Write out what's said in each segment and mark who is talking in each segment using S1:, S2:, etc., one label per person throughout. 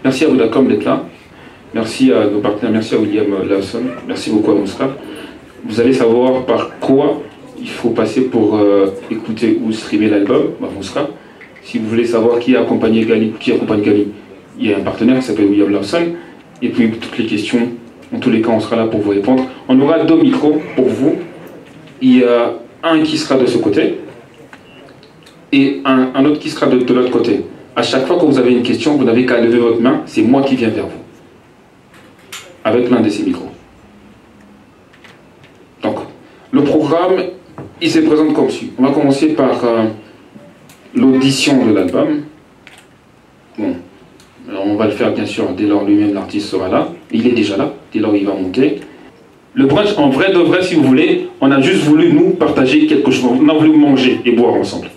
S1: Merci à Vodacom d'être là. Merci à nos partenaires, merci à William Lawson, merci beaucoup à Mouska. Vous allez savoir par quoi il faut passer pour écouter ou streamer l'album, Mouska. Si vous voulez savoir qui a accompagné Gali, il y a un partenaire qui s'appelle William Lawson. Et puis toutes les questions, en tous les cas, on sera là pour vous répondre. On aura 2 micros pour vous. Il y a un qui sera de ce côté et un autre qui sera de l'autre côté. À chaque fois que vous avez une question, vous n'avez qu'à lever votre main, c'est moi qui viens vers vous. Avec l'un de ces micros. Donc, le programme, il se présente comme suit. On va commencer par l'audition de l'album. Bon, alors on va le faire bien sûr dès lors lui-même l'artiste sera là. Il est déjà là, dès lors il va monter. Le brunch, en vrai de vrai, si vous voulez, on a juste voulu nous partager quelque chose. On a voulu manger et boire ensemble.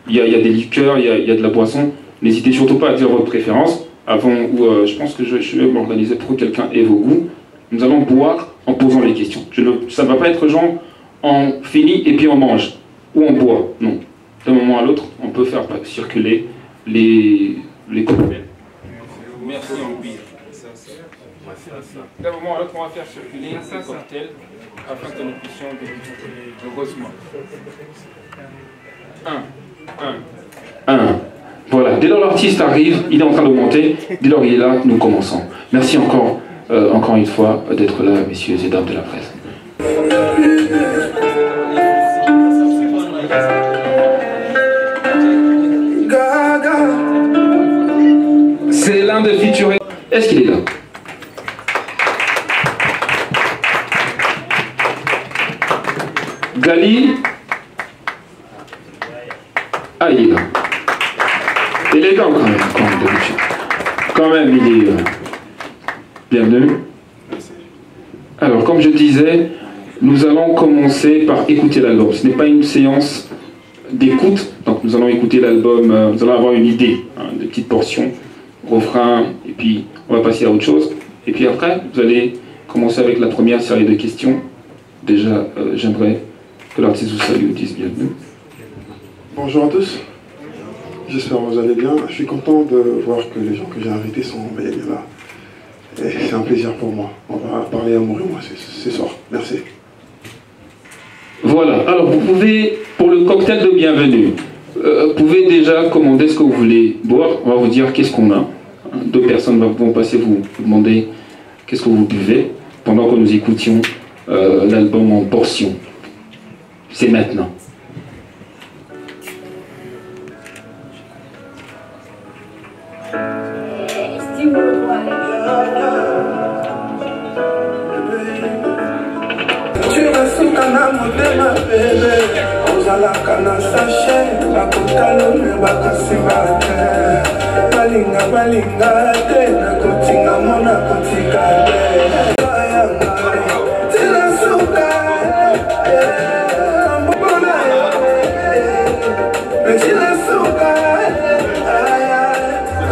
S1: Il y a des liqueurs, il y a de la boisson. N'hésitez surtout pas à dire votre préférence. Avant, je pense que je vais m'organiser pour que quelqu'un ait vos goûts. Nous allons boire en posant les questions. Ça ne va pas être genre, on finit et puis on mange. Ou on boit. Non. D'un moment à l'autre, on peut faire circuler les cocktails. Merci, d'un moment à l'autre, on va faire circuler les cocktails afin que nous puissions heureusement. Voilà, dès lors l'artiste arrive, il est en train de monter, dès lors il est là, nous commençons. Merci encore une fois d'être là, messieurs et dames de la presse. C'est l'un des featuring. Est-ce qu'il est là? Gali. Ah, il est là. Élégant quand même, quand même il est bienvenu. Alors, comme je disais, nous allons commencer par écouter l'album. Ce n'est pas une séance d'écoute, donc nous allons écouter l'album, nous allons avoir une idée, des petites portions, refrain, et puis on va passer à autre chose. Et puis après, vous allez commencer avec la première série de questions. Déjà, j'aimerais que l'artiste vous salue et dise bienvenue.
S2: Bonjour à tous, j'espère que vous allez bien. Je suis content de voir que les gens que j'ai invités sont bien là. Et c'est un plaisir pour moi. On va parler amour et moi ce soir. Merci.
S1: Voilà, alors vous pouvez, pour le cocktail de bienvenue, vous pouvez déjà commander ce que vous voulez boire. On va vous dire qu'est-ce qu'on a. 2 personnes vont passer vous demander qu'est-ce que vous buvez pendant que nous écoutions l'album en portions. C'est maintenant.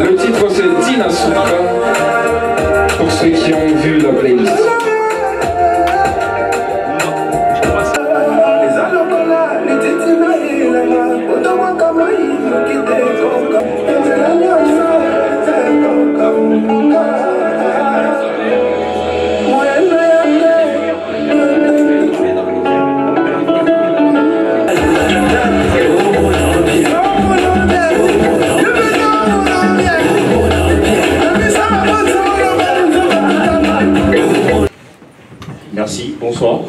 S1: Le titre c'est Dina Souka, pour ceux qui ont vu la playlist.
S3: Merci, bonsoir.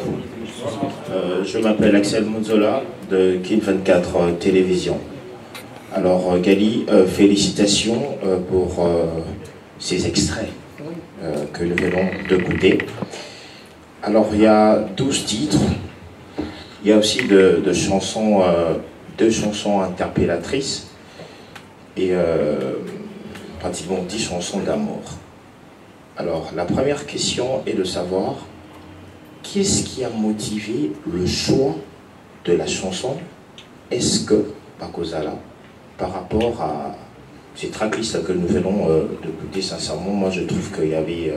S3: Je m'appelle Axel Monzola de Kin24 Télévision. Alors Gali, félicitations pour ces extraits que nous venons d'écouter. Alors il y a 12 titres, il y a aussi de chansons, 2 chansons interpellatrices et pratiquement 10 chansons d'amour. Alors la première question est de savoir qu'est-ce qui a motivé le choix de la chanson Est-ce que Bakozala par rapport à ces tracklists que nous venons d'écouter. Sincèrement, moi je trouve qu'il y avait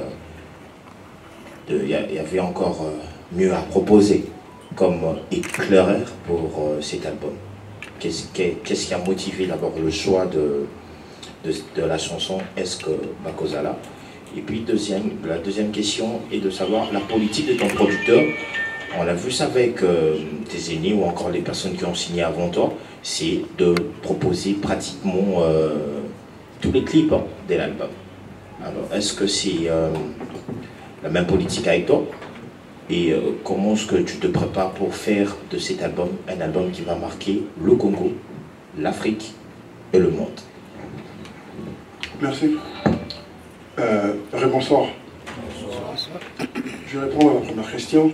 S3: encore mieux à proposer comme éclaireur pour cet album. Qu'est-ce qui a motivé d'abord le choix de la chanson Est-ce que Bakozala. Et puis la deuxième question est de savoir la politique de ton producteur. On l'a vu ça avec tes aînés ou encore les personnes qui ont signé avant toi, c'est de proposer pratiquement tous les clips de l'album. Alors, est-ce que c'est la même politique avec toi? Et comment est-ce que tu te prépares pour faire de cet album un album qui va marquer le Congo, l'Afrique et le monde?
S2: Merci. Bonsoir. Je vais répondre à la première question,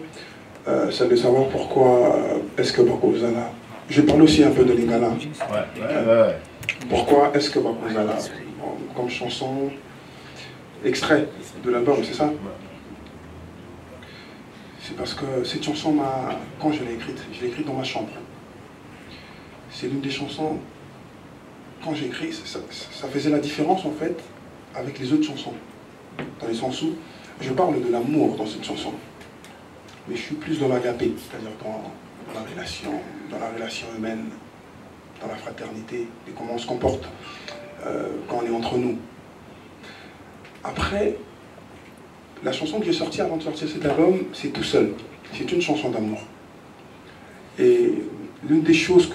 S2: celle de savoir pourquoi est-ce que Bakozala... Je parle aussi un peu de Lingala. Pourquoi est-ce que Bakozala, comme chanson, extrait de l'album, c'est ça? C'est parce que cette chanson, quand je l'ai écrite dans ma chambre. C'est l'une des chansons, quand j'ai écrit, ça faisait la différence en fait avec les autres chansons. Dans le sens où je parle de l'amour dans cette chanson. Mais je suis plus dans l'agapé, c'est-à-dire dans la relation humaine, dans la fraternité, et comment on se comporte quand on est entre nous. Après, la chanson que j'ai sortie avant de sortir cet album, c'est Tout Seul. C'est une chanson d'amour. Et l'une des choses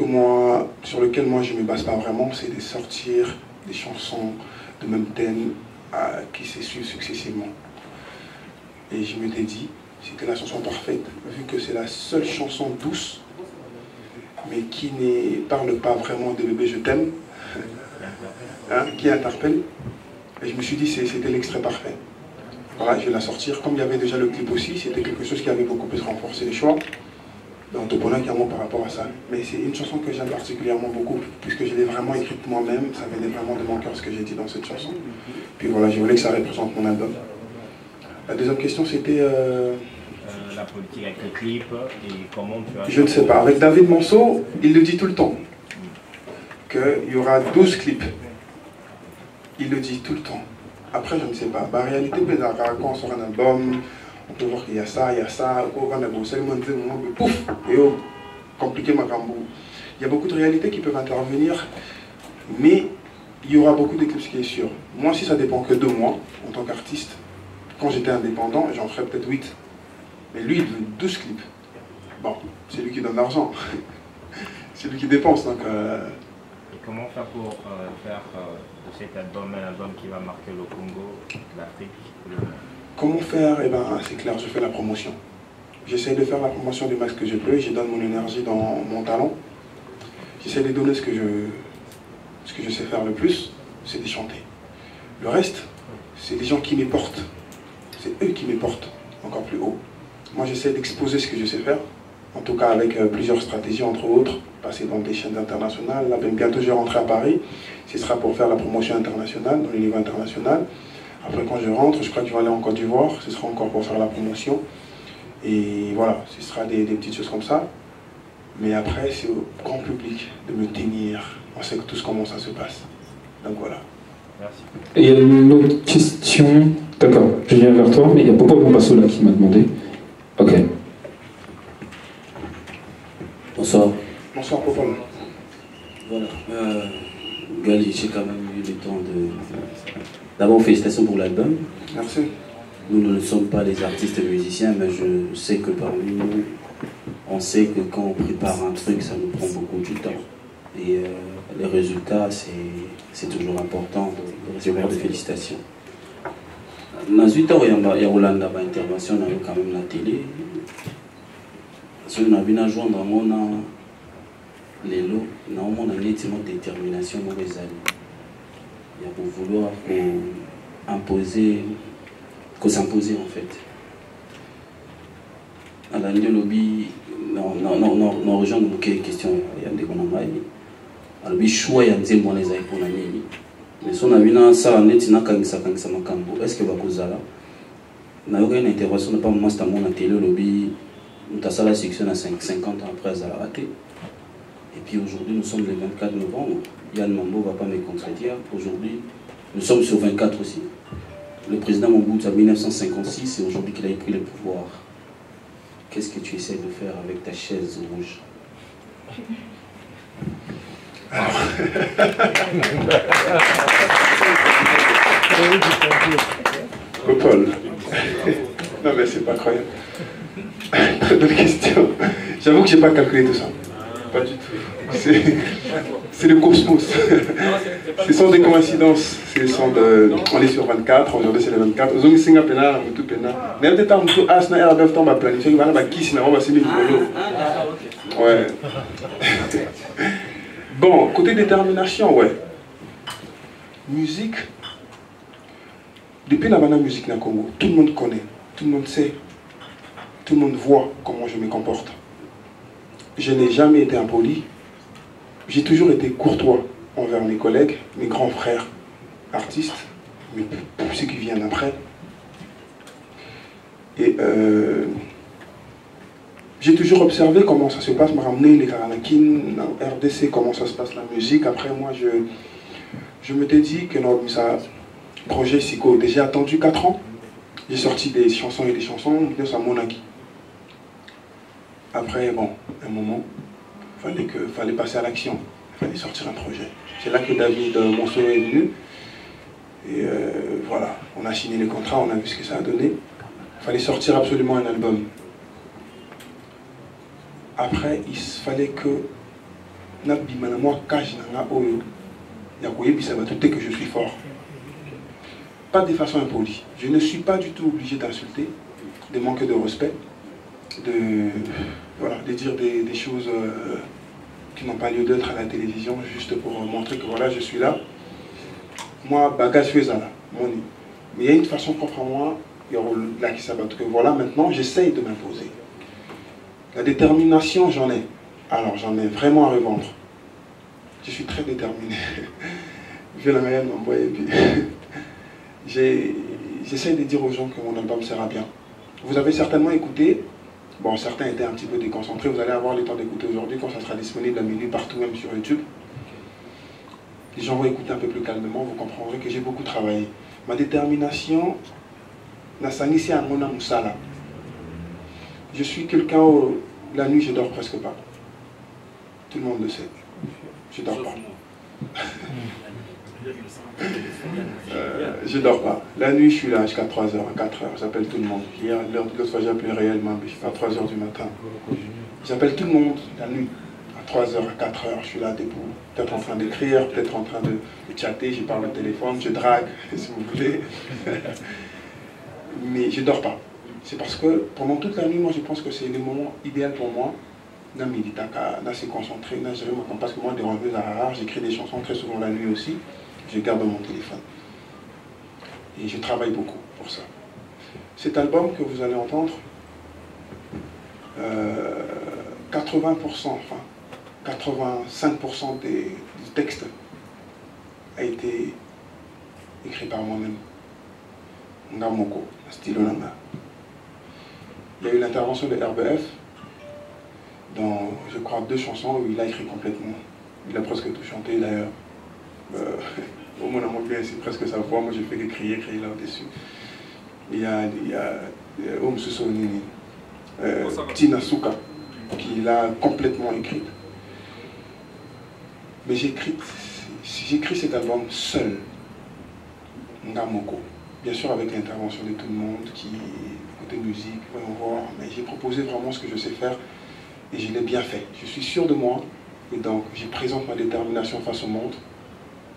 S2: sur lesquelles moi je ne me base pas vraiment, c'est de sortir des chansons de même thème qui se suivent successivement. Et je m'étais dit, c'était la chanson parfaite, vu que c'est la seule chanson douce, mais qui ne parle pas vraiment de bébé je t'aime, hein, qui interpelle. Et je me suis dit, c'était l'extrait parfait. Voilà, je vais la sortir. Comme il y avait déjà le clip aussi, c'était quelque chose qui avait beaucoup plus renforcé les choix. Donc, tout bonheur également par rapport à ça. Mais c'est une chanson que j'aime particulièrement beaucoup, puisque je l'ai vraiment écrite moi-même. Ça venait vraiment de mon cœur ce que j'ai dit dans cette chanson. Puis voilà, je voulais que ça représente mon album. La deuxième question, c'était...
S4: la politique avec le clip et comment tu as...
S2: Je ne sais pas. Avec David Monceau, il le dit tout le temps. Qu'il y aura 12 clips. Il le dit tout le temps. Après, je ne sais pas. En réalité, quand on sort un album, on peut voir qu'il y a ça, pouf, et oh, compliqué ma cambo. Il y a beaucoup de réalités qui peuvent intervenir, mais il y aura beaucoup de clips, ce qui est sûr. Moi, si ça dépend que de moi, en tant qu'artiste, quand j'étais indépendant, j'en ferais peut-être 8. Mais lui, il veut 12 clips. Bon, c'est lui qui donne l'argent. C'est lui qui dépense, donc...
S4: Et comment faire pour faire de cet album un album qui va marquer le Congo, l'Afrique, le monde?
S2: Comment faire? Eh bien, c'est clair, je fais la promotion. J'essaie de faire la promotion du max que je peux, je donne mon énergie dans mon talent. J'essaie de donner ce que je sais faire le plus, c'est de chanter. Le reste, c'est des gens qui me portent. C'est eux qui me portent encore plus haut. Moi, j'essaie d'exposer ce que je sais faire, en tout cas avec plusieurs stratégies, entre autres, passer dans des chaînes internationales. Là, bientôt, je vais rentrer à Paris. Ce sera pour faire la promotion internationale, dans le niveau international. Après, quand je rentre, je crois que je vais aller en Côte d'Ivoire. Ce sera encore pour faire la promotion. Et voilà, ce sera des petites choses comme ça. Mais après, c'est au grand public de me tenir. On sait que tous comment ça se passe. Donc voilà.
S4: Merci.
S1: Et il y a une autre question. D'accord, je viens vers toi, mais il y a Popo Bombasola qui m'a demandé. Ok.
S5: Bonsoir.
S2: Bonsoir, Popo.
S5: Voilà. Gali, j'ai quand même eu le temps de... D'abord, félicitations pour l'album.
S2: Merci.
S5: Nous ne sommes pas des artistes musiciens, mais je sais que parmi nous, on sait que quand on prépare un truc, ça nous prend beaucoup de temps. Et les résultats, c'est toujours important de recevoir des félicitations. Dans 8 ans, il y a Rolanda, intervention quand même la télé. Si on a bien joué dans mon les lots, on a une détermination dans les années. Il y a pour vouloir s'imposer en fait. À la ligne lobby, non, rejoint de beaucoup de questions. Il y a des bonamai. À lobby choix, il y a des mois les pour la nuit. Mais si on a vu ça, on est makambo. Est-ce que Bakozala n'a aucune intervention, n'a pas moi c'est à mon télé lobby. Nous avons la section à 50 ans après à la raté. Et puis aujourd'hui, nous sommes le 24 novembre. Yann Mambo ne va pas me contredire. Aujourd'hui, nous sommes sur 24 aussi. Le président Mobutu en 1956, c'est aujourd'hui qu'il a pris le pouvoir. Qu'est-ce que tu essaies de faire avec ta chaise rouge?
S2: Paul. Non mais c'est pas croyable. Très bonne question. J'avoue que j'ai pas calculé tout ça. Pas du tout. C'est le cosmos. Ce sont des coïncidences. On est sur 24, aujourd'hui c'est le 24. Aujourd'hui c'est un pena, tout pena. N'importe temps tout as na RBF tombe à planifier, voilà bah qui c'est na on va se mettre ouais. Bon, côté détermination, ouais. Musique. Depuis la musique na Congo, tout le monde connaît, tout le monde sait, tout le monde voit comment je me comporte. Je n'ai jamais été impoli. J'ai toujours été courtois envers mes collègues, mes grands frères artistes, mais pour ceux qui viennent après. Et j'ai toujours observé comment ça se passe, m'a ramené les Karanakin, en RDC, comment ça se passe la musique. Après moi, je m'étais dit que non, ça, projet Siko, j'ai attendu 4 ans, j'ai sorti des chansons et des chansons, ça mon acquis. Après, bon, un moment, fallait passer à l'action, il fallait sortir un projet. C'est là que David Monceau est venu. Et voilà, on a signé les contrats, on a vu ce que ça a donné. Il fallait sortir absolument un album. Après, il fallait que moi, que je suis fort. Pas de façon impolie. Je ne suis pas du tout obligé d'insulter, de manquer de respect, de dire des choses qui n'ont pas lieu d'être à la télévision, juste pour montrer que voilà, je suis là. Moi, bagage fais ça là, mon nid. Mais il y a une façon propre à moi, il y a là qui s'abat que voilà, maintenant, j'essaye de m'imposer. La détermination, j'en ai. Alors, j'en ai vraiment à revendre. Je suis très déterminé. Je vais la manière d'envoyer et puis j'essaye de dire aux gens que mon album sera bien. Vous avez certainement écouté, bon, certains étaient un petit peu déconcentrés, vous allez avoir le temps d'écouter aujourd'hui quand ça sera disponible à minuit partout, même sur YouTube. Les gens vont écouter un peu plus calmement, vous comprendrez que j'ai beaucoup travaillé. Ma détermination, Nassangisi Amona Moussala. Je suis quelqu'un où la nuit je dors presque pas. Tout le monde le sait. Je dors pas. Je dors pas. La nuit je suis là jusqu'à 3h, à 4h. J'appelle tout le monde. Hier, l'autre fois j'ai appelé réellement, je suis à 3h du matin. J'appelle tout le monde la nuit. À 3h, à 4h, je suis là debout. Peut-être en train d'écrire, peut-être en train de chatter, je parle au téléphone, je drague, si vous voulez. Mais je dors pas. C'est parce que pendant toute la nuit, moi je pense que c'est le moment idéal pour moi. Là, se concentrer, parce que moi, des revues rares, j'écris des chansons très souvent la nuit aussi. Je garde mon téléphone. Et je travaille beaucoup pour ça. Cet album que vous allez entendre, 80%, enfin 85% du texte a été écrit par moi-même. Ngamoko, stylo Nanga. Il y a eu l'intervention de RBF dans, je crois, 2 chansons où il a écrit complètement. Il a presque tout chanté d'ailleurs. Au moins, c'est presque sa voix. Moi, j'ai fait que crier là-dessus. Il y a Om Susonini, Tina Souka, qui l'a complètement écrit. Mais j'écris cet album seul, Ngamoko. Bien sûr, avec l'intervention de tout le monde, qui, côté musique, voyons voir. Mais j'ai proposé vraiment ce que je sais faire et je l'ai bien fait. Je suis sûr de moi et donc je présente ma détermination face au monde.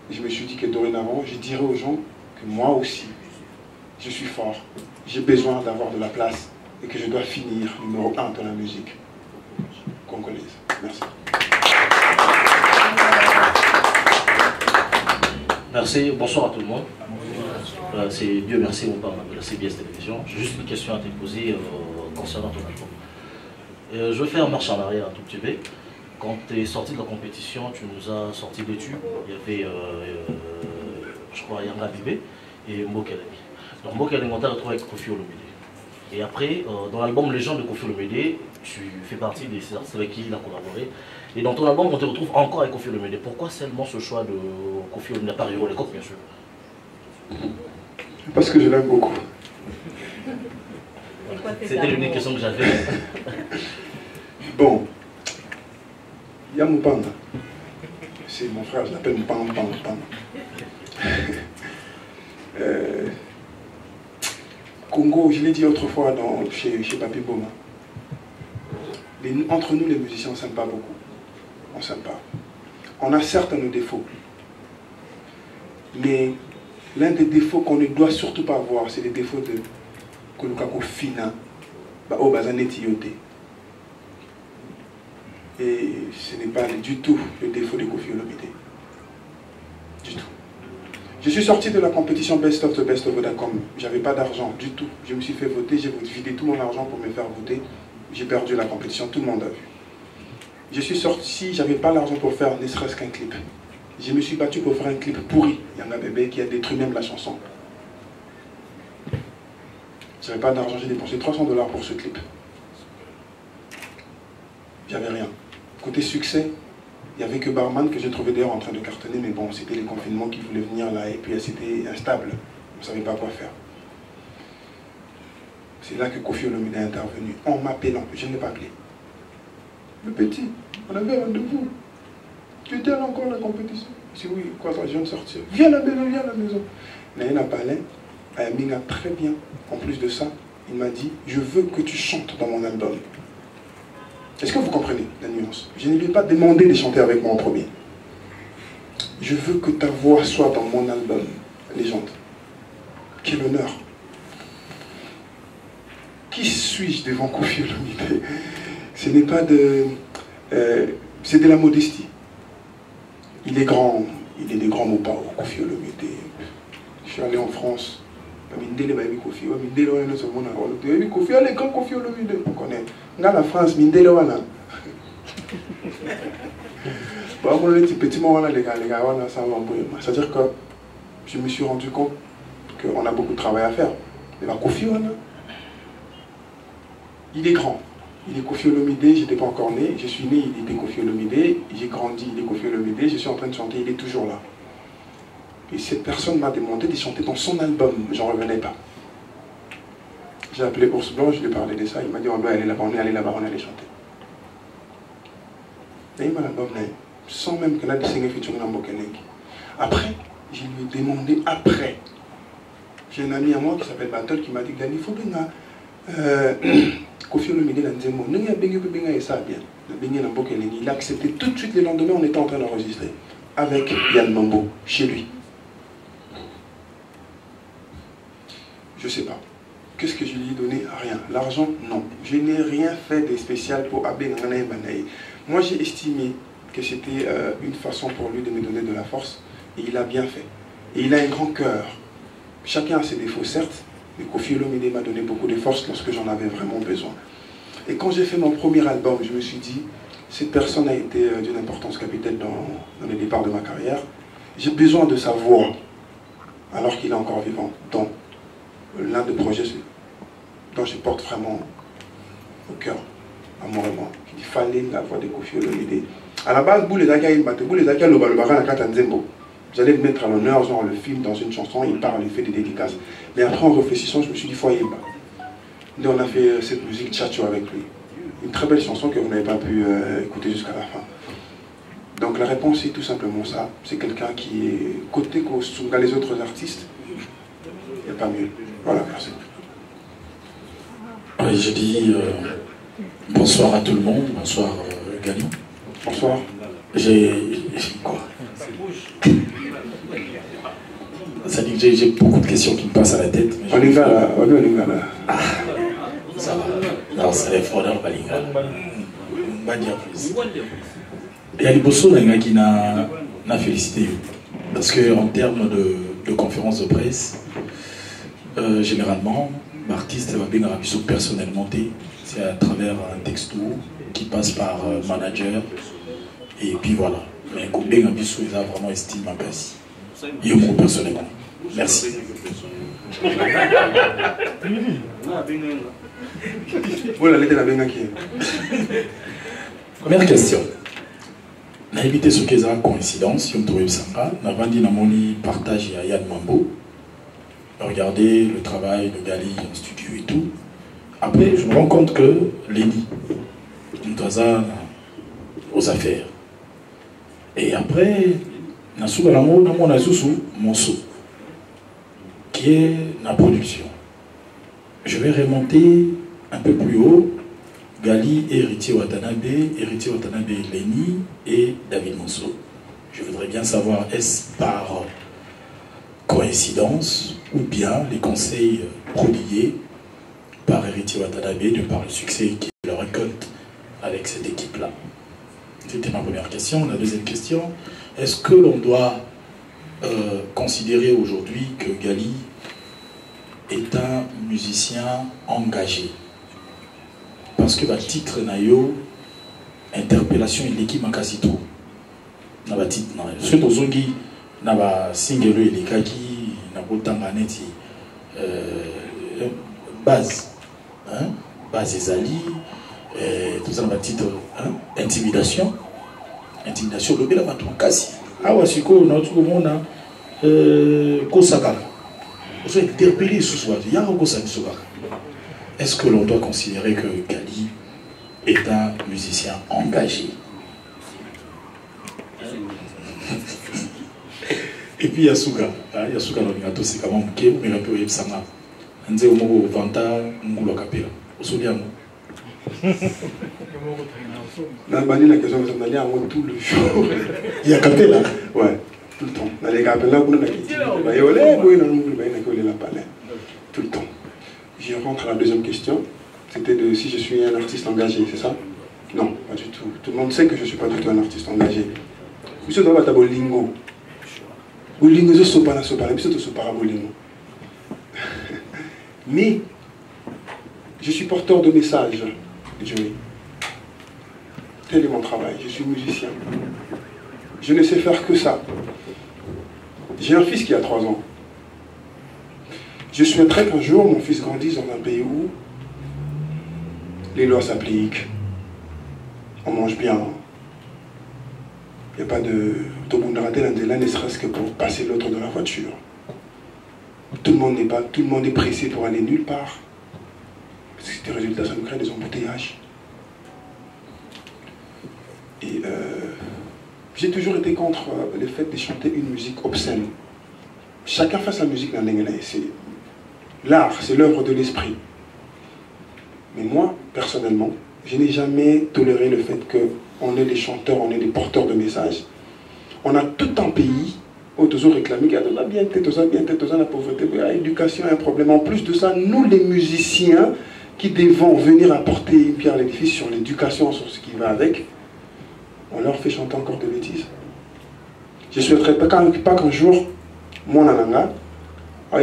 S2: Et je me suis dit que dorénavant, je dirais aux gens que moi aussi, je suis fort. J'ai besoin d'avoir de la place et que je dois finir numéro 1 de la musique congolaise. Merci.
S6: Merci, bonsoir à tout le monde. C'est Dieu merci, on parle de la CBS Télévision. J'ai juste une question à te poser concernant ton album. Je vais faire marche en arrière un tout petit peu. Quand tu es sorti de la compétition, tu nous as sorti 2 tubes. Il y avait, je crois, Yanga Bibé et Mokeleng. Donc Mokeleng, on t'a retrouvé avec Kofi Olomide. Et après, dans l'album Légende de Kofi Olomide, tu fais partie des artistes avec qui il a collaboré. Et dans ton album, on te retrouve encore avec Kofi Olomide. Pourquoi seulement ce choix de Kofi Olomide, à part Yoro Lecoq, bien sûr?
S2: Parce que je l'aime beaucoup.
S6: C'était l'unique question que j'avais.
S2: Bon, Yamupanda, c'est mon frère, je l'appelle Pam Pam Pam. Congo, je l'ai dit autrefois chez Papi Boma. Entre nous, les musiciens, on ne s'aime pas beaucoup. On ne s'aime pas. On a certes nos défauts. Mais l'un des défauts qu'on ne doit surtout pas avoir, c'est les défauts de Kolukako Fina, au Bazaneti Yote. Et ce n'est pas du tout le défaut de Koffi Olomide. Du tout. Je suis sorti de la compétition Best of the Best of Vodacom. J'avais pas d'argent du tout. Je me suis fait voter, j'ai vidé tout mon argent pour me faire voter. J'ai perdu la compétition, tout le monde a vu. Je suis sorti, j'avais pas l'argent pour faire ne serait-ce qu'un clip. Je me suis battu pour faire un clip pourri. Il y en a bébé qui a détruit même la chanson. J'avais pas d'argent, j'ai dépensé $300 pour ce clip. J'avais rien. Côté succès, il n'y avait que Barman que j'ai trouvé d'ailleurs en train de cartonner, mais bon, c'était les confinements qui voulaient venir là, et puis c'était instable. On ne savait pas quoi faire. C'est là que Koffi Olomide est intervenu, en m'appelant. Je ne l'ai pas appelé. Le petit, on avait un rendez-vous. Tu étais là encore à la compétition? Je dis oui, quoi, je viens de sortir. Viens à la maison, viens à la maison. Naïna Palin, Ayamina très bien. En plus de ça, il m'a dit, je veux que tu chantes dans mon album. Est-ce que vous comprenez la nuance? Je ne lui ai pas demandé de chanter avec moi en premier. Je veux que ta voix soit dans mon album, Légende. Quel honneur. Qui suis-je devant Koffi Olomide? Ce n'est pas de... c'est de la modestie. Il est grand, il est des grands mots pas au Koffi Olomide. Je suis allé en France. Koffi allez quand Koffi Olomide, on connaît. Dans la France, Mindele wana. C'est-à-dire que je me suis rendu compte qu'on a beaucoup de travail à faire. Mais Koffi wana, il est grand. Il est Koffi Olomide, je n'étais pas encore né. Je suis né, il était Koffi Olomide. J'ai grandi, il est Koffi Olomide. Je suis en train de chanter, il est toujours là. Et cette personne m'a demandé de chanter dans son album. J'en revenais pas. J'ai appelé Ours Blanc, je lui ai parlé de ça. Il m'a dit on doit aller là-bas, on est allé là-bas, on est allé chanter. Et il m'a l'album sans même que là, de signer featuring dans Bokenek. Après, je lui ai demandé après. J'ai un ami à moi qui s'appelle Battle qui m'a dit il faut bien Koffi Olomide dans Nzembo. Il a accepté tout de suite. Le lendemain, on était en train d'enregistrer avec Yann Mambo chez lui. Je ne sais pas. Qu'est-ce que je lui ai donné? Rien. L'argent, non. Je n'ai rien fait de spécial pour Abbé Nganaï Banaï. Moi, j'ai estimé que c'était une façon pour lui de me donner de la force. Et il a bien fait. Et il a un grand cœur. Chacun a ses défauts, certes. Mais Koffi Olomide m'a donné beaucoup de force lorsque j'en avais vraiment besoin. Et quand j'ai fait mon premier album, je me suis dit, cette personne a été d'une importance capitale dans le départ de ma carrière. J'ai besoin de sa voix, alors qu'il est encore vivant, dans l'un des projets dont je porte vraiment au cœur, amour et moi. Il fallait la voix de Koffi Olomide. À la base, j'allais le mettre à l'honneur, genre le film, dans une chanson, il parle, il fait des dédicaces. Mais après, en réfléchissant, je me suis dit, faut y aller. Donc on a fait cette musique Tchatcho avec lui. Une très belle chanson que vous n'avez pas pu écouter jusqu'à la fin. Donc la réponse est tout simplement ça. C'est quelqu'un qui est côté les autres artistes. Il n'y a pas mieux. Voilà, merci.
S7: Oui, je dis bonsoir à tout le monde. Bonsoir Gali.
S2: Bonsoir.
S7: J'ai quoi? Ça dit que j'ai beaucoup de questions qui me passent à la tête.
S2: On y va là, on y va là.
S7: Ah, ça va. Non, c'est les fraudeurs Balinga. On va dire plus. Il y a des bossos qui n'a félicité. Parce qu'en termes de conférences de presse, généralement, l'artiste va bien rabisser personnellement. C'est à travers un texto qui passe par manager. Et puis voilà. Mais Koubé Ngabissou, il a vraiment estimé ma place. Et moi personnellement. Merci. Première question. On a évité ce qui est une coïncidence, si on trouve ça. On a vendu dans mon partage à Yann Mambo. Regardez le travail de Gali en studio et tout. Après, je me rends compte que Lenny, nous doit aux affaires. Et après, on a Zouzou Monceau, qui est la production. Je vais remonter un peu plus haut. Gali, Héritier Watanabe Lenny et David Monceau. Je voudrais bien savoir, est-ce par coïncidence ou bien les conseils prodigués par Héritier Watanabe de par le succès qu'il récolte avec cette équipe-là? C'était ma première question. La deuxième question, est-ce que l'on doit considérer aujourd'hui que Gali est un musicien engagé? Parce que le titre Nayo, interpellation et l'équipe Makasito. Naba titre Nayo. Ce que Tozongi, Naba Singelo et Lekaki, Nabotanganeti, base. Base Ezali, tout ça, Naba titre intimidation. Intimidation, le bel amateur Kasi. Awa Siko, notre monde, Kosaka. On s'est interpellé ce soir. Il y a un Kosaka. Est-ce que l'on doit considérer que Gali est un musicien engagé? Et puis Yasuga dans le c'est quand même qui mais un peu Yepsanga. Nze omo vanta ngulu kapela. Osoliano.
S2: Dans la question, on allait en tout le jour.
S7: Il y a capela.
S2: Ouais, tout le temps. Dans les capela, on a quitté. Tout le temps. Je rentre à la deuxième question. C'était de si je suis un artiste engagé, c'est ça? Non, pas du tout. Tout le monde sait que je ne suis pas du tout un artiste engagé. Monsieur doit être bolingo. Bolingo, je ne suis pas là, monsieur doit être bolingo. Mais je suis porteur de messages, Joey. Tel est mon travail. Je suis musicien. Je ne sais faire que ça. J'ai un fils qui a 3 ans. Je souhaiterais qu'un jour mon fils grandisse dans un pays où les lois s'appliquent, on mange bien, il n'y a pas de là, ne serait-ce que pour passer l'autre dans la voiture. Tout le monde est pressé pour aller nulle part. Parce que ces résultats, ça nous crée des embouteillages. Et j'ai toujours été contre le fait de chanter une musique obscène. Chacun fait sa musique dans l'anglais. L'art, c'est l'œuvre de l'esprit. Mais moi, personnellement, je n'ai jamais toléré le fait qu'on est des chanteurs, on est des porteurs de messages. On a tout un pays où toujours réclamé qu'il y a bien la pauvreté, l'éducation est un problème. En plus de ça, nous les musiciens qui devons venir apporter une pierre à l'édifice sur l'éducation, sur ce qui va avec, on leur fait chanter encore de bêtises. Je ne souhaiterais pas qu'un jour, mon ananga, je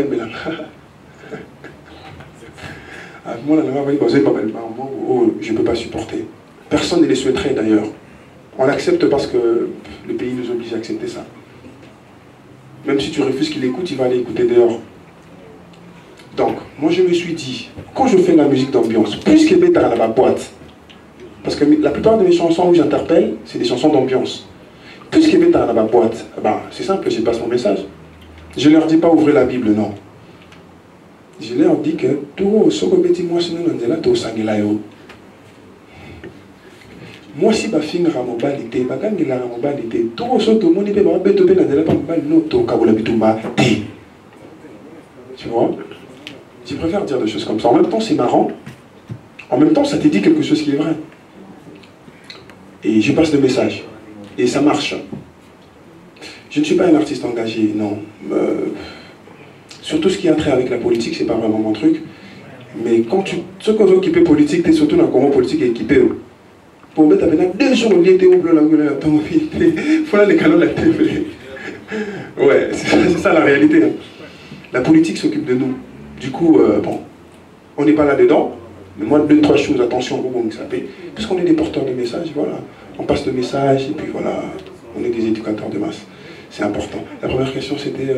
S2: ne peux pas supporter. Personne ne les souhaiterait d'ailleurs. On l'accepte parce que le pays nous oblige à accepter ça. Même si tu refuses qu'il écoute, il va aller écouter dehors. Donc, moi je me suis dit, quand je fais de la musique d'ambiance, plus que bête à la boîte, parce que la plupart de mes chansons où j'interpelle, c'est des chansons d'ambiance. Plus que bête à la boîte, ben, c'est simple, je passe mon message. Je ne leur dis pas ouvrez la Bible, non. Je leur dis que tout ce que je moi si je suis en mobilité, tout ce que tu vois, je préfère dire des choses comme ça. En même temps, c'est marrant. En même temps, ça te dit quelque chose qui est vrai. Et je passe le message. Et ça marche. Je ne suis pas un artiste engagé, non. Surtout ce qui a trait avec la politique, c'est pas vraiment mon truc. Mais quand ce qu'on veut équiper politique, tu es surtout dans le courant politique équipé. Pour mettre avec 2 jours, il était au bleu, il faut les canaux de la télé. Ouais, c'est ça la réalité. La politique s'occupe de nous. Du coup, bon, on n'est pas là-dedans. Mais moi, 2-3 choses, attention, puisqu'on est des porteurs de messages, voilà. On passe le message et puis voilà, on est des éducateurs de masse. C'est important. La première question, c'était...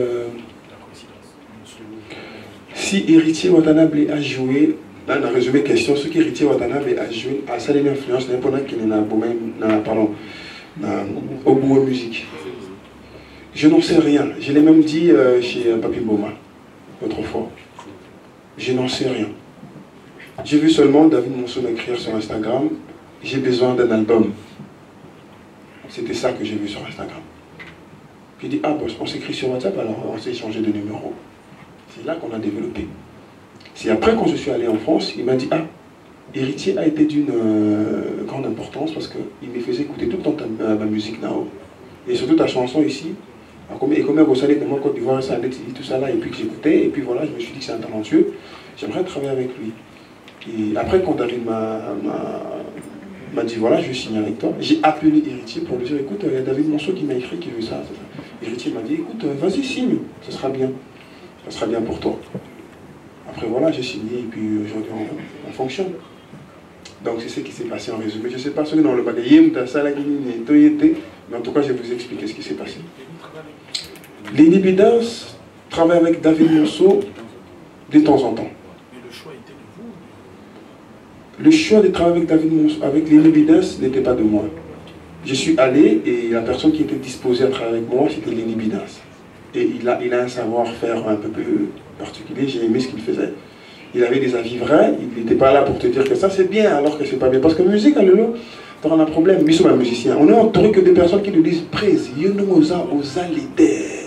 S2: si Héritier Watanabe a joué, là on a résumé la question, ce qu'Héritier Watanabe a joué à sa influence, au bout de musique. Je n'en sais rien. Je l'ai même dit chez Papi Boma, autrefois. Je n'en sais rien. J'ai vu seulement David Monceau m'écrire sur Instagram, j'ai besoin d'un album. C'était ça que j'ai vu sur Instagram. J'ai dit, ah, boss, on s'écrit sur WhatsApp, alors on s'est échangé de numéros. C'est là qu'on a développé. C'est après, quand je suis allé en France, il m'a dit, ah, Héritier a été d'une grande importance parce qu'il me faisait écouter tout le temps ma musique Nao. Et surtout ta chanson ici. Et comme vous savez, de moi, Côte d'Ivoire, ça a dit tout ça là, et puis que j'écoutais, et puis voilà, je me suis dit que c'est un talentueux. J'aimerais travailler avec lui. Et après, quand David m'a dit, voilà, je vais signer avec toi, j'ai appelé Héritier pour lui dire, écoute, il y a David Monceau qui m'a écrit, qui veut ça. Héritier m'a dit, écoute, vas-y, signe, ce sera bien. Ça sera bien pour toi. Après, voilà, j'ai signé, et puis aujourd'hui, on fonctionne. Donc, c'est ce qui s'est passé en résumé. Je ne sais pas ce que dans le bagage, mais en tout cas, je vais vous expliquer ce qui s'est passé. Lenny B Dance travaille avec David Monceau de temps en temps. Le choix de travailler avec David Monceau, avec Lenny B Dance, n'était pas de moi. Je suis allé et la personne qui était disposée à travailler avec moi, c'était Lenny B Dance. Et il a un savoir-faire un peu plus particulier, j'ai aimé ce qu'il faisait. Il avait des avis vrais, il n'était pas là pour te dire que ça c'est bien alors que c'est pas bien. Parce que la musique, tu auras un problème. Nous sommes un musicien. On est entouré que des personnes qui nous disent Presse, Yonomosa, Osa Leader.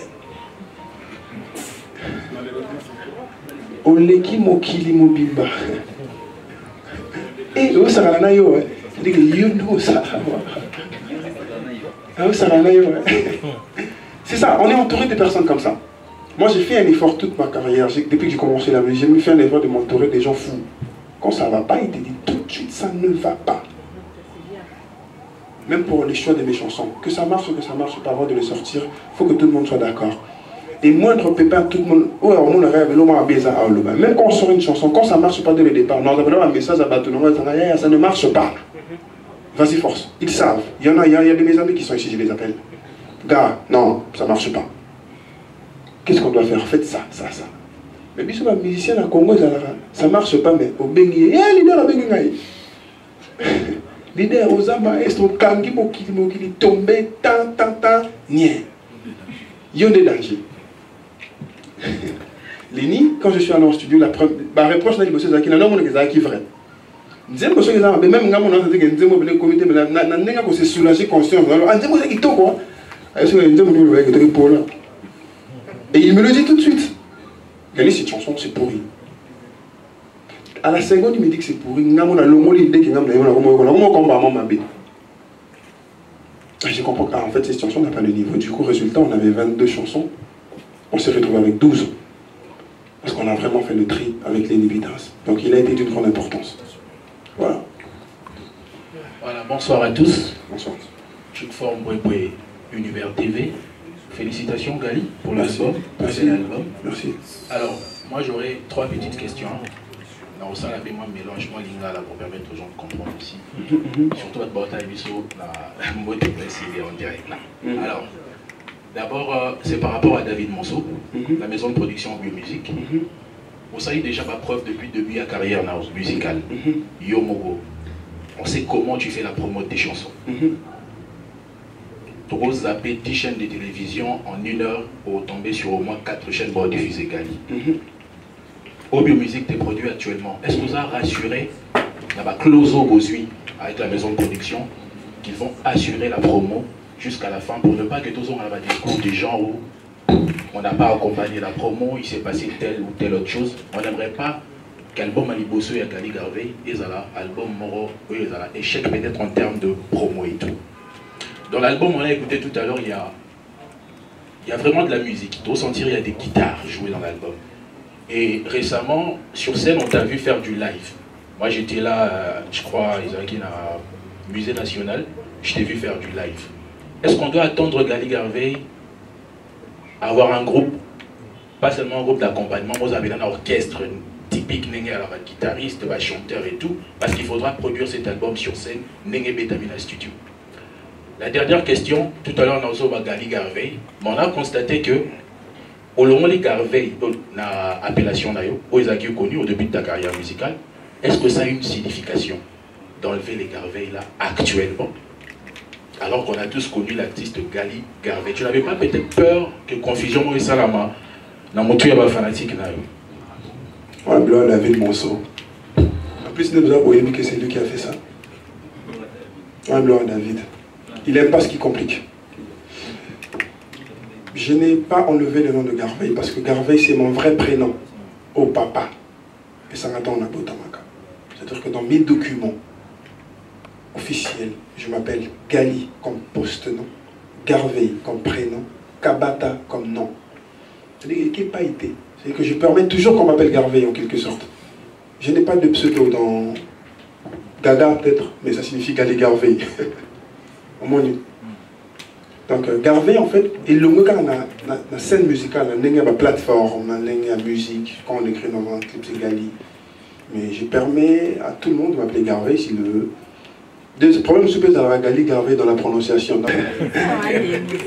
S2: Oleki Mokili Mobimba. Et où ça va yo, c'est-à-dire que Yonomosa. C'est ça, on est entouré de personnes comme ça. Moi, j'ai fait un effort toute ma carrière. Depuis que j'ai commencé la musique, j'ai fait un effort de m'entourer des gens fous. Quand ça ne va pas, il te dit tout de suite, ça ne va pas. Même pour les choix de mes chansons. Que ça marche ou que ça ne marche pas, avant de les sortir, il faut que tout le monde soit d'accord. Et moindre pépin, tout le monde... Même quand on sort une chanson, quand ça ne marche pas dès le départ, non, un message à Batouna, ça ne marche pas. Vas-y, force. Ils savent. Il y a de mes amis qui sont ici, je les appelle. Gars, non, ça ne marche pas. Qu'est-ce qu'on doit faire? Faites ça, ça, ça. Mais bisous, les musiciens à Congo, ça ne marche pas, mais au Bengi, leader à Bengi. Leader aux amas, est au Kangi, Mokili, tombé, tant, nien. Il y a des dangers. Lenny, quand je suis allé en studio, la reproche n'a pas été vrai. Même comité, mais se soulager conscience. Et il me le dit tout de suite. Regardez, cette chanson, c'est pourri. À la seconde, il me dit que c'est pourri. Je comprends que, en fait, cette chanson n'a pas le niveau. Du coup, résultat, on avait 22 chansons. On s'est retrouvé avec 12. Parce qu'on a vraiment fait le tri avec Lenny B Dance. Donc, il a été d'une grande importance. Voilà.
S7: Voilà, bonsoir à tous.
S2: Bonsoir.
S7: Je forme Bouéboué Univers TV. Félicitations Gali pour l'album.
S2: Merci. Merci.
S7: Alors, moi j'aurais 3 petites questions. Dans ça, moi mélange moi l'ingala pour permettre aux gens de comprendre aussi. Surtout à Bota Ebiso, la mode de précis en direct là. Alors, d'abord, c'est par rapport à David Monceau, la maison de production Biomusique. Vous savez déjà ma preuve depuis le début de la carrière musicale. Yo Mogo. On sait comment tu fais la promo de tes chansons. Vous zappez 10 chaînes de télévision en 1 heure pour tomber sur au moins 4 chaînes pour diffuser Gali. Au Biomusique, tes produits actuellement, est-ce que vous avez rassuré la clause au Bosui avec la maison de production qu'ils vont assurer la promo jusqu'à la fin pour ne pas que tous on ait un discours du genre où on n'a pas accompagné la promo, il s'est passé telle ou telle autre chose. On n'aimerait pas qu'album Aliboso et Gali Garvey, ils ont album Moro, ils ont échec peut-être en termes de promo et tout. Dans l'album, on a écouté tout à l'heure, il y a vraiment de la musique. Il doit sentir qu'il y a des guitares jouées dans l'album. Et récemment, sur scène, on t'a vu faire du live. Moi, j'étais là, je crois, Isaac, au Musée National. Je t'ai vu faire du live. Est-ce qu'on doit attendre Gali Garvey avoir un groupe, pas seulement un groupe d'accompagnement, vous avez un orchestre typique, alors un guitariste, un chanteur et tout, parce qu'il faudra produire cet album sur scène, Nenge Betamina Studio. La dernière question, tout à l'heure, on a Gali Garvey, mais on a constaté que, au long de Garvey, na appellation aux Isaac connu au début de ta carrière musicale, est-ce que ça a une signification d'enlever les Garvey là actuellement, alors qu'on a tous connu l'artiste Gali Garvey? Tu n'avais pas peut-être peur que confusion et salama dans mon tuer fanatique là?
S2: Ouais, Blanc, David Monceau. En plus, nous avons oublié que c'est lui qui a fait ça. Ouais, Blanc, David. Il n'aime pas ce qui complique. Je n'ai pas enlevé le nom de Garveille parce que Garveille, c'est mon vrai prénom au papa. Et ça m'attend en Abotamaka. C'est-à-dire que dans mes documents officiels, je m'appelle Gali comme post-nom, Garveille comme prénom, Kabata comme nom. C'est-à-dire qu'il n'y a pas été. C'est que je permets toujours qu'on m'appelle Garveille en quelque sorte. Je n'ai pas de pseudo dans Gaga peut-être, mais ça signifie Gali Garveille. Au moins une. Donc Garveille en fait, et le mot dans la scène musicale, on a une plateforme, on a une musique, quand on écrit dans un clip c'est Gali. Mais je permets à tout le monde de m'appeler Garveille s'il le veut. Le problème se pose dans la Gali Garveille dans la prononciation.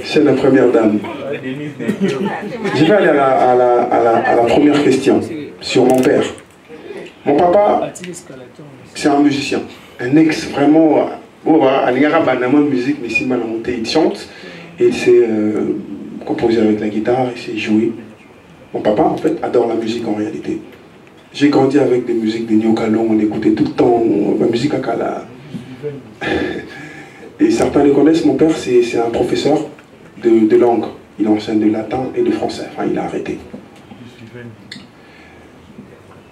S2: C'est la première dame. Je vais aller à la première question sur mon père. Mon papa, c'est un musicien, un ex vraiment. Musique, mais il chante et il sait composer avec la guitare, il sait jouer. Mon papa, en fait, adore la musique en réalité. J'ai grandi avec des musiques de Nyokalo, on écoutait tout le temps la musique à Kala. Et certains le connaissent, mon père, c'est un professeur de langue. Il enseigne de latin et de français. Enfin, il a arrêté.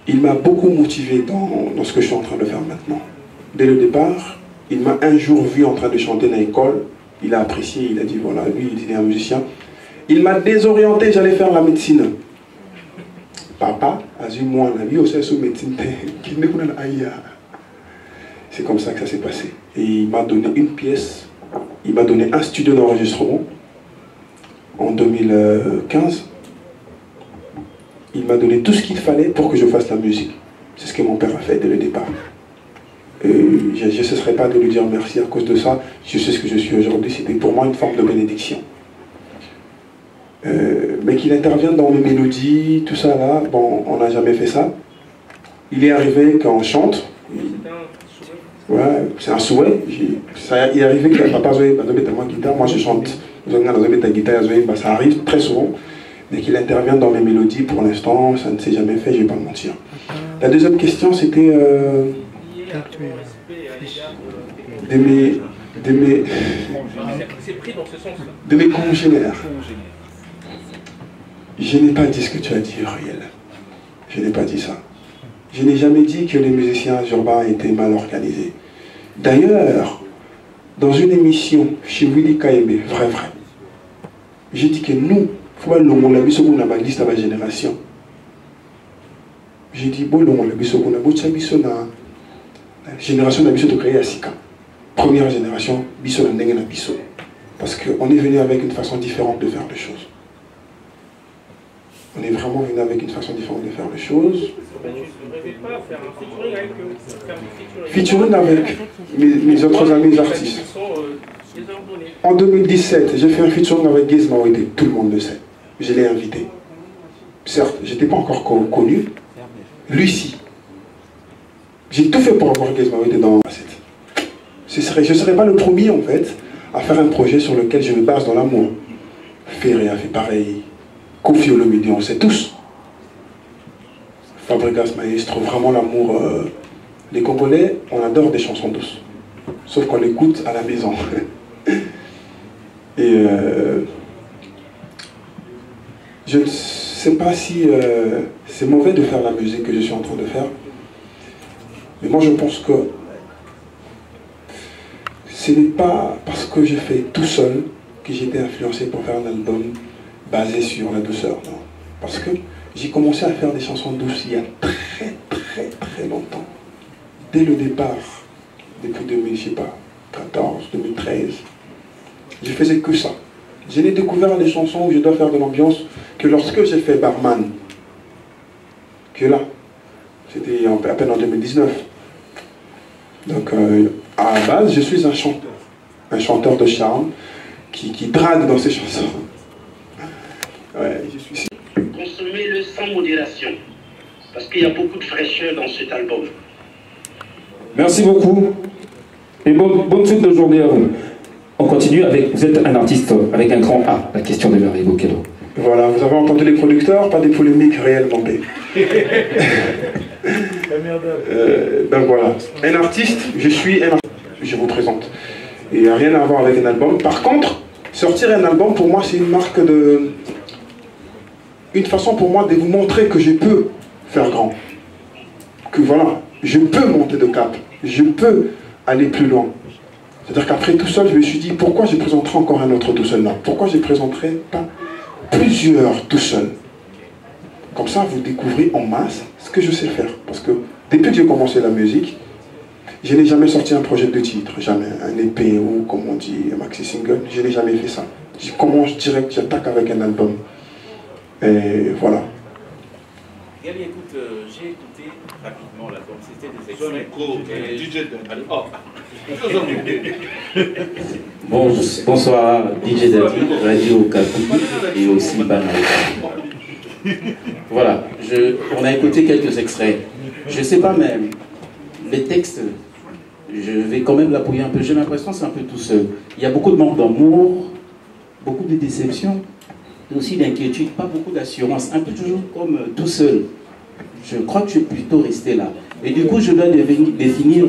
S2: Il m'a beaucoup motivé dans ce que je suis en train de faire maintenant. Dès le départ, il m'a un jour vu en train de chanter dans l'école. Il a apprécié, il a dit voilà, lui il est un musicien. Il m'a désorienté, j'allais faire la médecine. Papa a dit moi, la vie aussi sous médecine. C'est comme ça que ça s'est passé. Et il m'a donné une pièce, il m'a donné un studio d'enregistrement en 2015. Il m'a donné tout ce qu'il fallait pour que je fasse la musique. C'est ce que mon père a fait dès le départ. Je ne cesserai pas de lui dire merci à cause de ça. Je sais ce que je suis aujourd'hui. C'était pour moi une forme de bénédiction. Mais qu'il intervienne dans mes mélodies, tout ça là, bon, on n'a jamais fait ça. Il est arrivé quand on chante. Ouais, c'est un souhait. Il est arrivé que papa zoé ma guitare, moi je chante. Ça arrive très souvent. Mais qu'il intervienne dans mes mélodies, pour l'instant, ça ne s'est jamais fait, je ne vais pas me mentir. La deuxième question, c'était de mes congénères. Je n'ai pas dit ce que tu as dit, Ariel. Je n'ai pas dit ça. Je n'ai jamais dit que les musiciens urbains étaient mal organisés. D'ailleurs, dans une émission chez Willy Kaembe, vrai, j'ai dit que nous, il faut que la liste de la génération. J'ai dit, bon, la génération de créer à Sika. Première génération, biso na ndenge na biso. Parce qu'on est venu avec une façon différente de faire les choses. On est vraiment venu avec une façon différente de faire les choses.
S8: Tu ne rêvais pas faire un
S2: featuring avec mes autres amis artistes. En 2017, j'ai fait un featuring avec Gizma Wede, tout le monde le sait. Je l'ai invité. Certes, je n'étais pas encore connu. Lui, si. J'ai tout fait pour avoir Gizma Wede dans ma set. Je ne serais pas le premier, en fait, à faire un projet sur lequel je me base dans l'amour. Ferré a fait pareil. Kofi Olomide, on sait tous. Fabregas Maestro, vraiment l'amour. Les Congolais, on adore des chansons douces. Sauf qu'on l'écoute à la maison. Et je ne sais pas si c'est mauvais de faire la musique que je suis en train de faire. Mais moi je pense que ce n'est pas parce que je fais tout seul que j'ai été influencé pour faire un album basé sur la douceur. Non. Parce que j'ai commencé à faire des chansons douces il y a très longtemps. Dès le départ, depuis 2014, 2013, je faisais que ça. Je n'ai découvert les chansons où je dois faire de l'ambiance que lorsque j'ai fait Barman. Que là, c'était à peine en 2019. Donc, à la base, je suis un chanteur de charme qui drague dans ses chansons. Ouais, je suis...
S9: Consommez-le sans modération, parce qu'il y a beaucoup de fraîcheur dans cet album.
S1: Merci beaucoup et bonne suite de journée à vous. On continue avec, vous êtes un artiste avec un grand A, la question de Marie Bokello.
S2: Voilà, vous avez entendu les producteurs, pas des polémiques réellement. Donc voilà, un artiste, je suis un artiste, je vous présente. Il n'y a rien à voir avec un album. Par contre, sortir un album, pour moi, c'est une marque de... Une façon pour moi de vous montrer que je peux faire grand. Que voilà, je peux monter de cap. Je peux aller plus loin. C'est-à-dire qu'après tout seul, je me suis dit, pourquoi je présenterai encore un autre tout seul là? Pourquoi je ne présenterai pas plusieurs tout seuls? Comme ça, vous découvrez en masse ce que je sais faire. Parce que depuis que j'ai commencé la musique, je n'ai jamais sorti un projet de titre, jamais un EP ou comme on dit, un maxi single. Je n'ai jamais fait ça. Je commence direct, j'attaque avec un album. Et voilà.
S10: Gali, écoute, j'ai écouté rapidement l'album, c'était des extraits.
S5: Bonsoir, DJ Daddy, Radio Kapi et aussi Banal. Voilà, on a écouté quelques extraits. Je ne sais pas, mais les textes, je vais quand même l'appuyer un peu. J'ai l'impression que c'est un peu tout seul. Il y a beaucoup de manque d'amour, beaucoup de déception, aussi d'inquiétude, pas beaucoup d'assurance, un peu toujours comme tout seul. Je crois que je vais plutôt rester là. Et du coup, je dois définir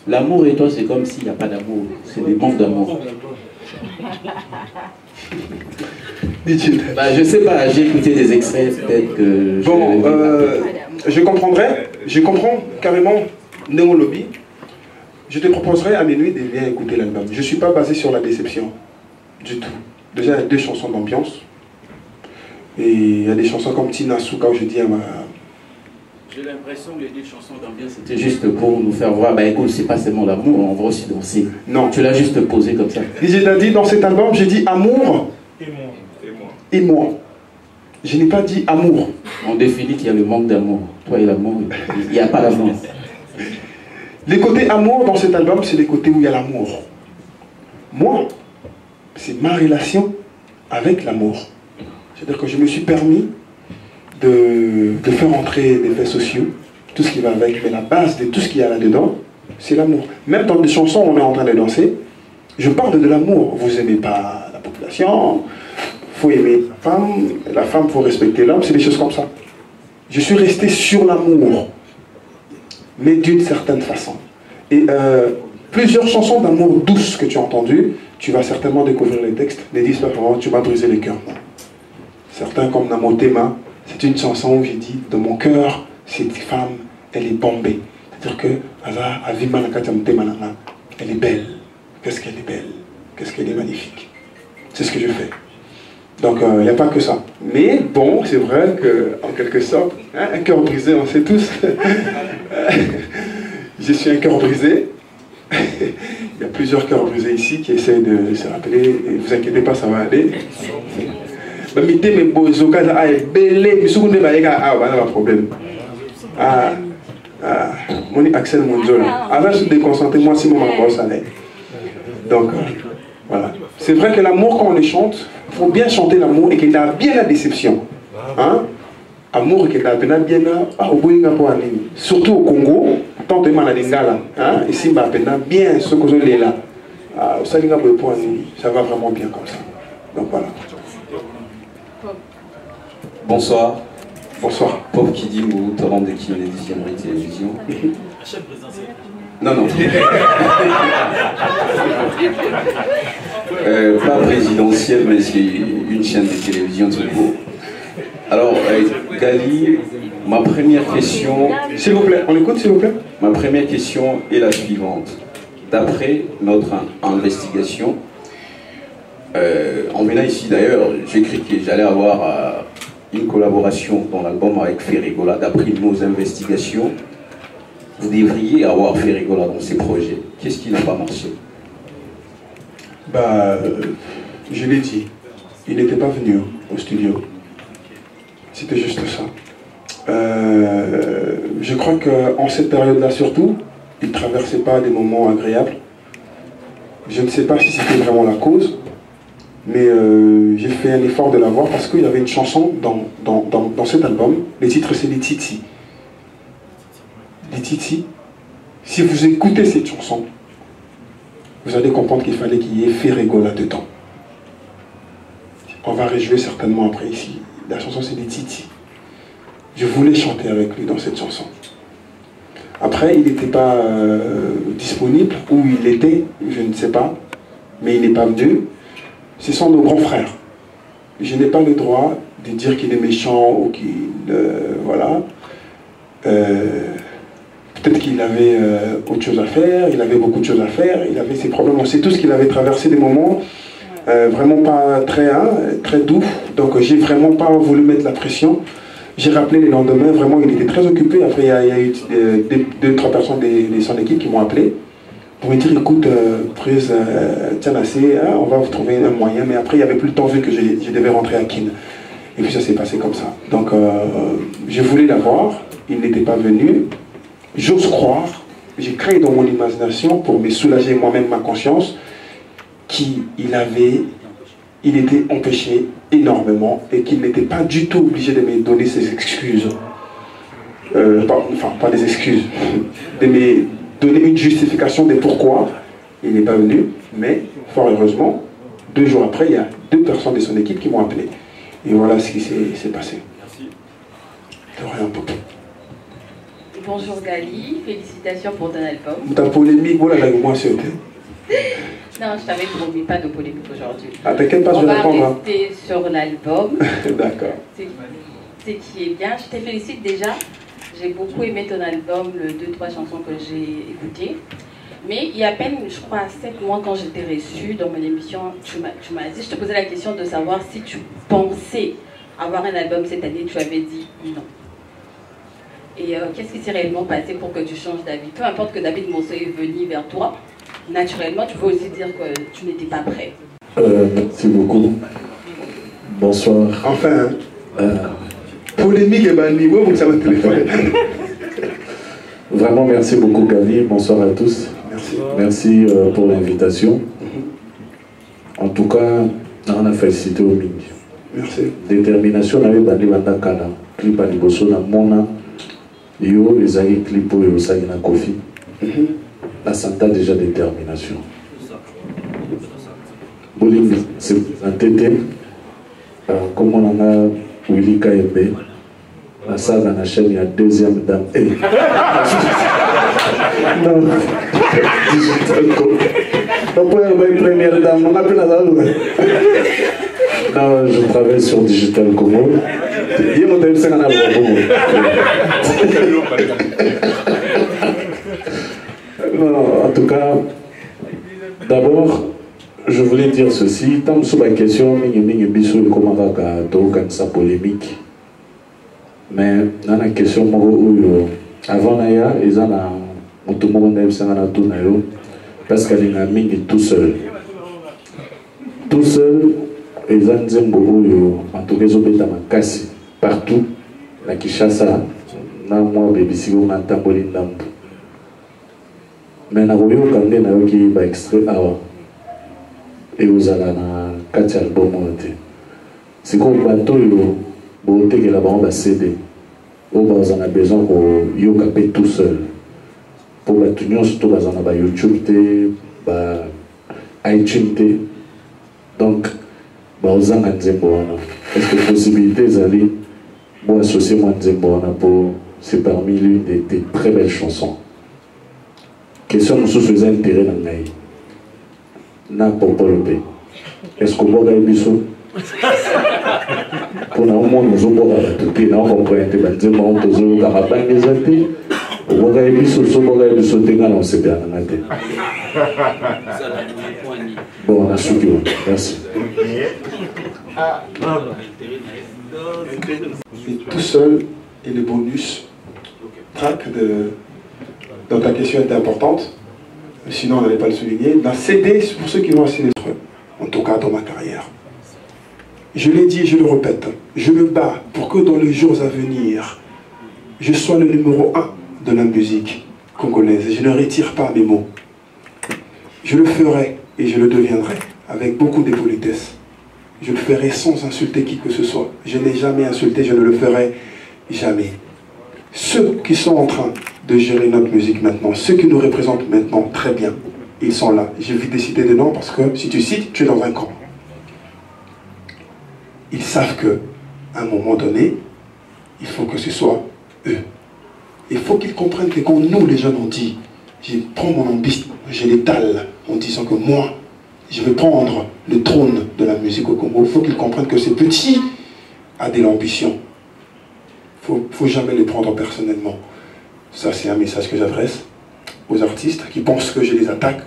S5: l'amour et toi, c'est comme s'il n'y a pas d'amour. C'est des manques d'amour. Bah, je sais pas, j'ai écouté des extraits, peut-être que...
S2: Bon, je comprendrai, je comprends carrément Néo Lobby. Je te proposerai à minuit de bien écouter l'album. Je ne suis pas basé sur la déception, du tout. Déjà, il y a 2 chansons d'ambiance. Et il y a des chansons comme Tina Souka où je dis à ma...
S5: J'ai l'impression que les 2 chansons d'ambiance, c'était juste pour nous faire voir, bah écoute, c'est pas seulement l'amour, on va aussi danser.
S2: Non.
S5: Tu l'as juste posé comme ça.
S2: DJ Daddy, dans cet album, j'ai dit amour et moi. Je n'ai pas dit amour.
S5: On définit qu'il y a le manque d'amour. Toi et l'amour, il n'y a pas d'amour.
S2: Les côtés amour dans cet album, c'est les côtés où il y a l'amour. Moi, c'est ma relation avec l'amour. C'est-à-dire que je me suis permis de faire entrer des faits sociaux, tout ce qui va avec, mais la base de tout ce qu'il y a là-dedans, c'est l'amour. Même dans des chansons où on est en train de danser, je parle de l'amour. Vous n'aimez pas la population, il faut aimer la femme, il faut respecter l'homme, c'est des choses comme ça. Je suis resté sur l'amour, mais d'une certaine façon. Et plusieurs chansons d'amour douces que tu as entendues, tu vas certainement découvrir les textes, les disques, tu vas briser les cœurs. Certains comme Namotema, c'est une chanson où j'ai dit, de mon cœur, cette femme, elle est bombée. C'est-à-dire que, elle est belle. Qu'est-ce qu'elle est belle. Qu'est-ce qu'elle est magnifique. C'est ce que je fais. Donc, il n'y a pas que ça. Mais bon, c'est vrai qu'en quelque sorte, hein, un cœur brisé, on sait tous. Je suis un cœur brisé. Il y a plusieurs cœurs brisés ici qui essayent de se rappeler. Et vous inquiétez pas, ça va aller. Pas de problème. Mon Axel Monzola. Avant de déconcentrer, moi, si mon boss allait. Donc, voilà. C'est vrai que l'amour, quand on le chante, il faut bien chanter l'amour et qu'il y a bien la déception. Hein? Amour et qu'il y a bien surtout au Congo, tant que mal à l'Ingala. Ici, bien ce que je l'ai là. Ça va vraiment bien comme ça. Donc voilà.
S5: Bonsoir.
S2: Bonsoir.
S5: Pauvre Kidimou, torrent de Kinésie, Télévision. Non, non. Pas présidentielle, mais c'est une chaîne de télévision tout court. Alors, Gali, ma première question...
S2: S'il vous plaît, on écoute s'il vous plaît.
S5: Ma première question est la suivante. D'après notre investigation, en venant ici d'ailleurs, j'ai écrit que j'allais avoir une collaboration dans l'album avec Ferrigola. D'après nos investigations, vous devriez avoir Ferrigola dans ces projets. Qu'est-ce qui n'a pas marché?
S2: Je l'ai dit, il n'était pas venu au studio. C'était juste ça. Je crois qu'en cette période-là surtout, il ne traversait pas des moments agréables. Je ne sais pas si c'était vraiment la cause, mais j'ai fait un effort de la voir parce qu'il y avait une chanson dans cet album. Le titre, c'est Les Titi. Les Titi. Si vous écoutez cette chanson, vous allez comprendre qu'il fallait qu'il y ait Ferrigola dedans. On va rejouer certainement après ici. La chanson, c'est Les Titi. Je voulais chanter avec lui dans cette chanson. Après, il n'était pas disponible, où il était, je ne sais pas. mais il n'est pas venu. Ce sont nos grands frères. Je n'ai pas le droit de dire qu'il est méchant ou qu'il... voilà. Peut-être qu'il avait autre chose à faire, il avait beaucoup de choses à faire, il avait ses problèmes. On sait tous qu'il avait traversé des moments vraiment pas très doux. Donc j'ai vraiment pas voulu mettre la pression. J'ai rappelé le lendemain, vraiment il était très occupé. Après il y a eu 2-3 personnes de son équipe qui m'ont appelé pour me dire écoute, Prise, tiens assez, on va vous trouver un moyen. Mais après il n'y avait plus le temps vu que je devais rentrer à Kin. Et puis ça s'est passé comme ça. Donc je voulais l'avoir, il n'était pas venu. J'ose croire, j'ai créé dans mon imagination pour me soulager moi-même ma conscience qu'il était empêché énormément et qu'il n'était pas du tout obligé de me donner ses excuses. Enfin, pas des excuses, de me donner une justification de pourquoi il n'est pas venu. Mais, fort heureusement, 2 jours après, il y a 2 personnes de son équipe qui m'ont appelé. Et voilà ce qui s'est passé. Merci. De rien, beaucoup.
S11: Bonjour Gali, félicitations pour ton album.
S2: Ta polémique, voilà, moi c'est ok.
S11: Non, je t'avais promis pas de polémique aujourd'hui.
S2: Ah, t'inquiète pas, je vais répondre.
S11: On va rester sur l'album.
S2: D'accord.
S11: C'est qui est bien. Je te félicite déjà. J'ai beaucoup aimé ton album, les 2-3 chansons que j'ai écoutées. Mais il y a à peine, je crois, 7 mois quand j'étais reçue dans mon émission, tu m'as dit, je te posais la question de savoir si tu pensais avoir un album cette année. Tu avais dit non. Et qu'est-ce qui s'est réellement passé pour que tu changes d'avis? Peu importe que David Monceau est venu vers toi, naturellement, tu peux aussi dire que tu n'étais pas prêt.
S12: Merci beaucoup. Bonsoir.
S2: Enfin, polémique et banni, ouais, vous savez le téléphone.
S12: Vraiment, merci beaucoup, Gali. Bonsoir à tous.
S2: Merci.
S12: Merci pour l'invitation. En tout cas, on a félicité au Ming.
S2: Merci.
S12: Détermination, on avait banni Bandakana. Clip à Liboso, na Mona. Yo, les aïe clip au Sagina Kofi. La santa déjà détermination. Bolim, c'est un tété. Comme on a Willy Kaembe, la salle dans la chaîne, il y a 2e dame. Non, digital co. On peut avoir une première dame, on appelle la dame. Non, je travaille sur Digital Como. Non, en tout cas, d'abord, je voulais dire ceci. Tant sur la question, comment sa polémique. Mais dans la question, avant Naya, ils ont parce qu'elle est tout seul. Tout seul, ils ont en tout cas, ils ont partout. La Kishasa, na moi bébé on a tamboli ndambu. Mais na royo kande na yoki ba extrait awa. Et vous allez na 4 albums monté. C'est comme bateau yo bonté que là-bas on va céder. On a besoin pour yo capé tout seul. Pour la tunion surtout on a YouTube té, ba iTunes té. Donc ba ozanga nzembo wana. Est-ce que possibilité zali moi, associé moi pour c'est parmi l'une des très belles chansons. Question sous ce intérêt dans l'année. N'a pas le est-ce que vous avez biso? Pour nous, nous avons tout et nous comprenons que nous avons besoin de carabin des amis. Vous avez biso, vous avez biso, on sait bien dans la tête. Bon, on a soutenu. Merci.
S2: Tout seul et le bonus track dans ta question était importante, sinon on n'allait pas le souligner. La CD, pour ceux qui vont essayer d'être, en tout cas dans ma carrière, je l'ai dit et je le répète, je me bats pour que dans les jours à venir, je sois le numéro 1 de la musique congolaise. Je ne retire pas mes mots. Je le ferai et je le deviendrai avec beaucoup de politesse. Je le ferai sans insulter qui que ce soit. Je n'ai jamais insulté, je ne le ferai jamais. Ceux qui sont en train de gérer notre musique maintenant, ceux qui nous représentent maintenant très bien, ils sont là. J'ai vite décidé de noms parce que si tu cites, tu es dans un camp. Ils savent qu'à un moment donné, il faut que ce soit eux. Il faut qu'ils comprennent que quand nous, les jeunes, on dit, je prends mon ambition, je l'étale en disant que moi, je vais prendre le trône de la musique au Congo. Il faut qu'ils comprennent que ces petits a de l'ambition. Il ne faut jamais les prendre personnellement. Ça, c'est un message que j'adresse aux artistes qui pensent que je les attaque,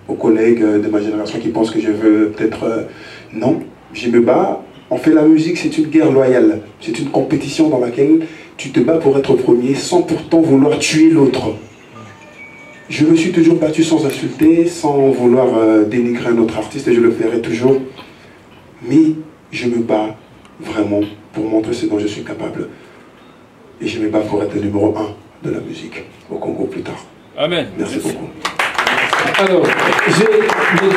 S2: aux collègues de ma génération qui pensent que je veux peut-être... non, je me bats. On fait la musique, c'est une guerre loyale. C'est une compétition dans laquelle tu te bats pour être premier sans pourtant vouloir tuer l'autre. Je me suis toujours battu sans insulter, sans vouloir dénigrer un autre artiste, et je le ferai toujours. Mais je me bats vraiment pour montrer ce dont je suis capable. Et je me bats pour être le numéro 1 de la musique au Congo plus tard.
S1: Amen.
S2: Merci beaucoup.
S1: Alors, j'ai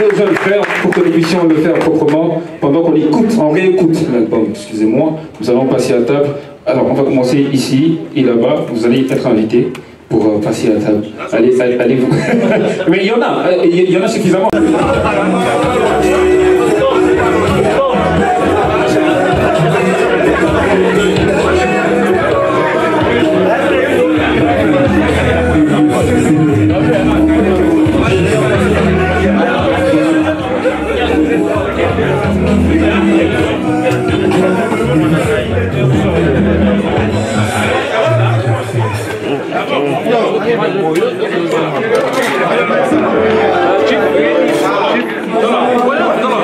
S1: déjà le faire pour que nous puissions le faire proprement. Pendant qu'on écoute, on réécoute l'album, excusez-moi, nous allons passer à table. Alors, on va commencer ici et là-bas. Vous allez être invités pour passer à table. Allez-vous. Mais il y en a suffisamment.
S13: No.